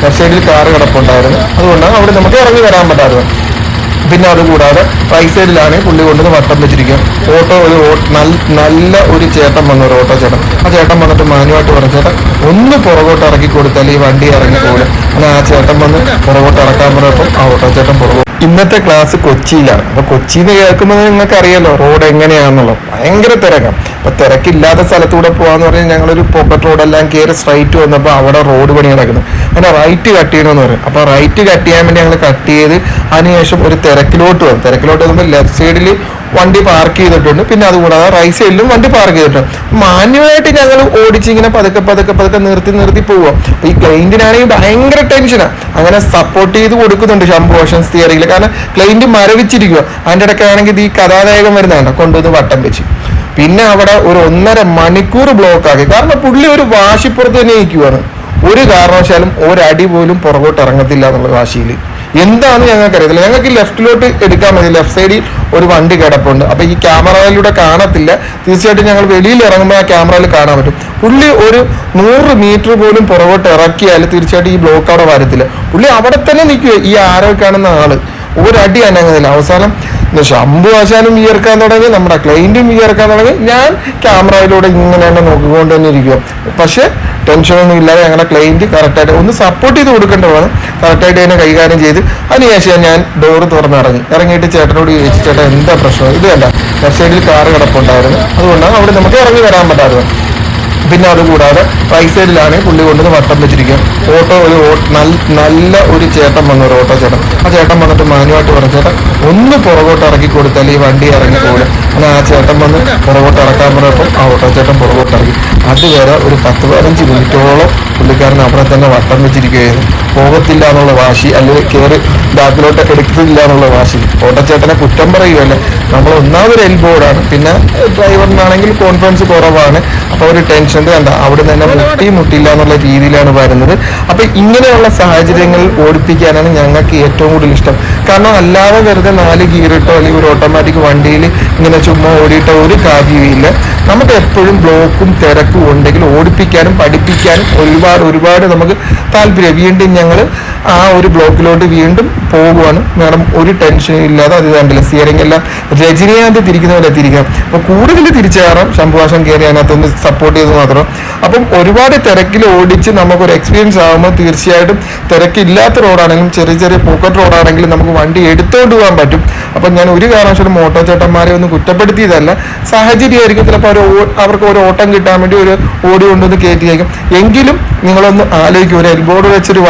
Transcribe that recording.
Left സൈഡിൽ car കിടപ്പുണ്ടായിരുന്നു. അതുകൊണ്ടാണ് അവിടെ നമുക്ക് ഇറങ്ങി വരാൻ പറ്റാത്തത്. പിന്നെ അതുകൂടാതെ റൈറ്റ് സൈഡിലാണ് പുള്ളി കൊണ്ടുവന്ന് വട്ടം വെച്ചിരിക്കുക. ഓട്ടോ നല്ല ഒരു ചേട്ടൻ വന്നു, ഒരു ഓട്ടോ ചേട്ടൻ. ആ ചേട്ടൻ വന്നിട്ട് മാന്യമായിട്ട് പറഞ്ഞു, ചേട്ടൻ ഒന്ന് പുറകോട്ട് ഇറക്കി കൊടുത്താൽ ഈ വണ്ടി ഇറങ്ങി പോകില്ല. അങ്ങനെ ആ ചേട്ടൻ വന്ന് പുറകോട്ട് ഇറക്കാൻ പറഞ്ഞപ്പോൾ ആ ഓട്ടോ ചേട്ടൻ പുറകോട്ട്. ഇന്നത്തെ ക്ലാസ് കൊച്ചിയിലാണ്. അപ്പൊ കൊച്ചിയിൽ നിന്ന് കേൾക്കുമ്പോൾ നിങ്ങൾക്ക് അറിയാലോ റോഡ് എങ്ങനെയാണെന്നുള്ളത്. ഭയങ്കര തിരക്കാണ്. അപ്പൊ തിരക്കില്ലാത്ത സ്ഥലത്തൂടെ പോകാന്ന് പറഞ്ഞാൽ ഞങ്ങളൊരു പോക്കറ്റ് റോഡെല്ലാം കയറി സ്ട്രൈറ്റ് വന്നപ്പോൾ അവിടെ റോഡ് പണി നടക്കുന്നു. അങ്ങനെ റൈറ്റ് കട്ട് ചെയ്യണമെന്ന് പറയും. അപ്പൊ റൈറ്റ് കട്ട് ചെയ്യാൻ വേണ്ടി ഞങ്ങൾ കട്ട് ചെയ്ത് അതിനുശേഷം ഒരു തിരക്കിലോട്ട് വന്നപ്പോൾ ലെഫ്റ്റ് സൈഡിൽ വണ്ടി പാർക്ക് ചെയ്തിട്ടുണ്ട്. പിന്നെ അതുകൂടാതെ റൈറ്റ് സൈഡിലും വണ്ടി പാർക്ക് ചെയ്തിട്ടുണ്ട്. മാന്യമായിട്ട് ഞങ്ങൾ ഓടിച്ചിങ്ങനെ പതുക്കെ നിർത്തി പോവുക. അപ്പൊ ഈ ക്ലൈന്റിനാണെങ്കിൽ ഭയങ്കര ടെൻഷനാണ്. അങ്ങനെ സപ്പോർട്ട് ചെയ്ത് കൊടുക്കുന്നുണ്ട് ശംഭു ഓഷൻ തിയറിയിൽ. കാരണം ക്ലൈന്റ് മരവിച്ചിരിക്കുക. അതിൻ്റെ ഇടയ്ക്കാണെങ്കിൽ ഈ കഥാനായകൻ വരുന്നതാണ് കൊണ്ടുവന്ന് വട്ടം വെച്ച്. പിന്നെ അവിടെ ഒരു 1.5 മണിക്കൂർ ബ്ലോക്ക് ആക്കി. കാരണം പുള്ളി ഒരു വാശിപ്പുറത്ത് തന്നെ ഇരിക്കുവാണ്. ഒരു കാരണവശാലും ഒരടി പോലും പുറകോട്ട് ഇറങ്ങത്തില്ല എന്നുള്ള വാശിയിൽ. എന്താണെന്ന് ഞങ്ങൾക്ക് അറിയത്തില്ല. ഞങ്ങൾക്ക് ലെഫ്റ്റിലോട്ട് എടുക്കാൻ മതി. ലെഫ്റ്റ് സൈഡിൽ ഒരു വണ്ടി കിടപ്പുണ്ട്. അപ്പൊ ഈ ക്യാമറയിലൂടെ കാണത്തില്ല. തീർച്ചയായിട്ടും ഞങ്ങൾ വെളിയിൽ ഇറങ്ങുമ്പോൾ ആ ക്യാമറയിൽ കാണാൻ പറ്റും. പുള്ളി ഒരു 100 മീറ്റർ പോലും പുറകോട്ട് ഇറക്കിയാൽ തീർച്ചയായിട്ടും ഈ ബ്ലോക്ക് അവിടെ വരത്തില്ല. പുള്ളി അവിടെ തന്നെ നിൽക്കുക. ഈ ആരോ കാണുന്ന ആള് ഒരടി അനങ്ങുന്നില്ല. അവസാനം ശംഭു ആശാനും വിയർക്കാൻ തുടങ്ങി, നമ്മുടെ ക്ലൈന്റും വിയർക്കാൻ തുടങ്ങി. ഞാൻ ക്യാമറയിലൂടെ ഇങ്ങനെ തന്നെ നോക്കിക്കൊണ്ട് തന്നെ ഇരിക്കുക. പക്ഷെ ടെൻഷനൊന്നും ഇല്ലാതെ ഞങ്ങളുടെ ക്ലൈന്റ് കറക്റ്റായിട്ട് ഒന്ന് സപ്പോർട്ട് ചെയ്ത് കൊടുക്കേണ്ടതാണ്. കറക്റ്റായിട്ട് തന്നെ കൈകാര്യം ചെയ്ത് അതിനുശേഷം ഞാൻ ഡോറ് ഇറങ്ങിയിട്ട് ചേട്ടനോട് ചോദിച്ചു, ചേട്ടാ എന്താ പ്രശ്നം? ഇത് വേണ്ട, ലെഫ്റ്റ് സൈഡിൽ കാറ് കിടപ്പുണ്ടായിരുന്നു. അതുകൊണ്ടാണ് അവിടെ നമുക്ക് ഇറങ്ങി വരാൻ പറ്റാത്തത്. പിന്നെ അതുകൂടാതെ റൈറ്റ് സൈഡിലാണ് പുള്ളി കൊണ്ടുവന്ന് വട്ടം വെച്ചിരിക്കുക. ഓട്ടോ നല്ല ഒരു ചേട്ടൻ വന്നു, ഒരു ഓട്ടോ ചേട്ടൻ. ആ ചേട്ടൻ വന്നിട്ട് മാന്യമായിട്ട് പറഞ്ഞു, ചേട്ടൻ ഒന്ന് പുറകോട്ട് ഇറക്കി കൊടുത്താൽ ഈ വണ്ടി ഇറങ്ങി പോകില്ല. അങ്ങനെ ആ ചേട്ടൻ വന്ന് പുറകോട്ട് ഇറക്കാൻ പറഞ്ഞപ്പോൾ ആ ഓട്ടോ ചേട്ടൻ പുറകോട്ട് ഇറങ്ങി. അതുവരെ ഒരു 10-15 മിനിറ്റോളം പുള്ളിക്കാരൻ അവിടെ തന്നെ വട്ടം വെച്ചിരിക്കുകയായിരുന്നു. പോകത്തില്ല എന്നുള്ള വാശി, അല്ലെങ്കിൽ കയറി ബാക്കിലോട്ട് എടുത്തില്ല എന്നുള്ള വാശി. ഓട്ടോച്ചേട്ടനെ കുറ്റം പറയുകയല്ല, നമ്മൾ ഒന്നാമതൊരു എൽബോർഡാണ്. പിന്നെ ഡ്രൈവറിനാണെങ്കിൽ കോൺഫിഡൻസ് കുറവാണ്. അപ്പോൾ ഒരു ടെൻഷൻ കണ്ട അവിടെ തന്നെ മുട്ടില്ല എന്നുള്ള രീതിയിലാണ് വരുന്നത്. അപ്പൊ ഇങ്ങനെയുള്ള സാഹചര്യങ്ങളിൽ ഓടിപ്പിക്കാനാണ് ഞങ്ങൾക്ക് ഏറ്റവും കൂടുതൽ ഇഷ്ടം. കാരണം അല്ലാതെ വെറുതെ 4 ഗിയറിട്ടോ അല്ലെങ്കിൽ ഒരു ഓട്ടോമാറ്റിക് വണ്ടിയിൽ ഇങ്ങനെ ചുമ്മാ ഓടിയിട്ടോ ഒരു കാര്യമില്ല. നമുക്ക് എപ്പോഴും ബ്ലോക്കും തിരക്കും ഉണ്ടെങ്കിൽ ഓടിപ്പിക്കാനും പഠിപ്പിക്കാനും ഒരുപാട് നമുക്ക് താല്പര്യം. വീണ്ടും ഞങ്ങൾ ആ ഒരു ബ്ലോക്കിലോട്ട് വീണ്ടും പോകുവാണ്. മാഡം ഒരു ടെൻഷനും ഇല്ലാതെ അത് കണ്ടില്ല. സ്റ്റിയറിംഗ് എല്ലാം രജനീകാന്ത് തിരിക്കുന്ന പോലെ തിരിക്കാം. അപ്പോൾ കൂടുതൽ തിരിച്ചു കയറാം. ശംഭുവാശം കയറി അതിനകത്തൊന്ന് സപ്പോർട്ട് ചെയ്ത് മാത്രം. അപ്പം ഒരുപാട് തിരക്കിൽ ഓടിച്ച് നമുക്കൊരു എക്സ്പീരിയൻസ് ആകുമ്പോൾ തീർച്ചയായിട്ടും തിരക്കില്ലാത്ത റോഡാണെങ്കിലും ചെറിയ പോക്കറ്റ് റോഡാണെങ്കിലും നമുക്ക് വണ്ടി എടുത്തുകൊണ്ട് പോകാൻ പറ്റും. അപ്പം ഞാൻ ഒരു കാരണവശാലും ഓട്ടോ ചേട്ടന്മാരെ ഒന്നും കുറ്റപ്പെടുത്തിയതല്ല. സാഹചര്യമായിരിക്കും. ചിലപ്പോൾ അവർക്ക് ഒരു ഓട്ടം കിട്ടാൻ വേണ്ടി ഒരു ഓടി കൊണ്ടുവന്ന് കയറ്റിയേക്കും. എങ്കിലും നിങ്ങളൊന്ന് ആലോചിക്കും, ഒരു എൽബോർഡ് വെച്ചൊരു